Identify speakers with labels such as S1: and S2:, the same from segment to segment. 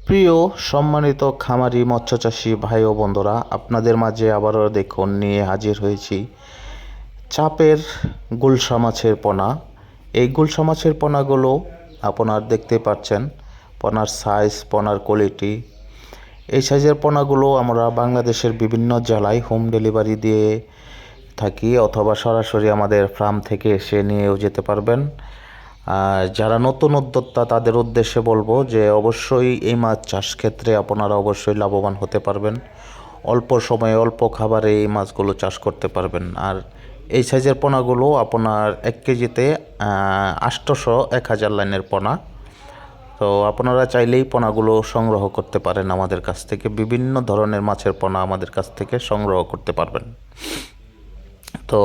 S1: প্রিয় সম্মানিত খামারি মৎস্যচাষী ভাই ও বন্ধুরা, আপনাদের মাঝে আবারও দেখুন নিয়ে হাজির হয়েছি চাপের গুলশা মাছের পোনা। এই গুলশা মাছের পোনাগুলো আপনার দেখতে পাচ্ছেন, পোনার সাইজ, পোনার কোয়ালিটি। এই সাইজের পোনাগুলো আমরা বাংলাদেশের বিভিন্ন জেলায় হোম ডেলিভারি দিয়ে থাকি, অথবা সরাসরি আমাদের ফার্ম থেকে এসে নিয়েও যেতে পারবেন। যারা নতুন উদ্যোক্তা তাদের উদ্দেশ্যে বলবো যে অবশ্যই এই মাছ চাষ ক্ষেত্রে আপনারা অবশ্যই লাভবান হতে পারবেন। অল্প সময়ে অল্প খাবারে এই মাছগুলো চাষ করতে পারবেন। আর এই সাইজের পোনাগুলো আপনার 1 কেজিতে 800-1000 লাইনের পোনা। তো আপনারা চাইলেই পোনাগুলো সংগ্রহ করতে পারেন আমাদের কাছ থেকে। বিভিন্ন ধরনের মাছের পোনা আমাদের কাছ থেকে সংগ্রহ করতে পারবেন। তো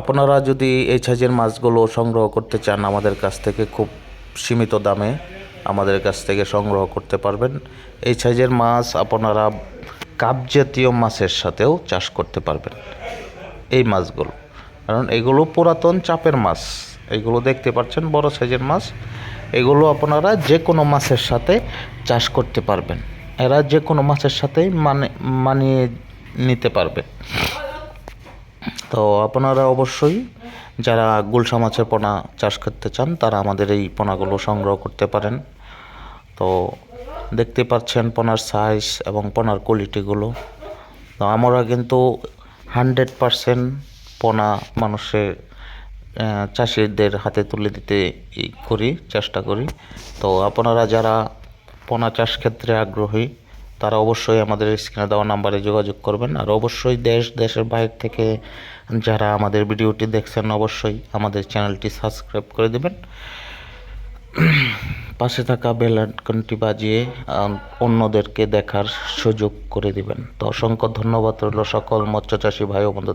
S1: আপনারা যদি এই সাইজের মাছগুলো সংগ্রহ করতে চান, আমাদের কাছ থেকে খুব সীমিত দামে আমাদের কাছ থেকে সংগ্রহ করতে পারবেন। এই সাইজের মাছ আপনারা কাপ জাতীয় মাছের সাথেও চাষ করতে পারবেন এই মাছগুলো, কারণ এগুলো পুরাতন চাপের মাছ। এগুলো দেখতে পাচ্ছেন বড় সাইজের মাছ। এগুলো আপনারা যে কোনো মাছের সাথে চাষ করতে পারবেন। এরা যে কোনো মাছের সাথেই মানিয়ে নিতে পারবে। তো আপনারা অবশ্যই যারা গুলশা মাছের পোনা চাষ করতে চান তারা আমাদের এই পোনাগুলো সংগ্রহ করতে পারেন। তো দেখতে পাচ্ছেন পোনার সাইজ এবং পোনার কোয়ালিটিগুলো। তো আমরা কিন্তু 100% পোনা মানুষের চাষিদের হাতে তুলে দিতে চেষ্টা করি। তো আপনারা যারা পোনা চাষ ক্ষেত্রে আগ্রহী তারা অবশ্যই আমাদের স্ক্রিনে দেওয়া নাম্বারে যোগাযোগ করবেন। আর অবশ্যই দেশের বাইরে থেকে যারা আমাদের ভিডিওটি দেখছেন অবশ্যই আমাদের চ্যানেলটি সাবস্ক্রাইব করে দেবেন, পাশে থাকা বেল আইকনটি বাজিয়ে অন্যদেরকে দেখার সুযোগ করে দিবেন। তো অসংখ্য ধন্যবাদ রইল সকল মৎস্যচাষী ভাই ও বন্ধু।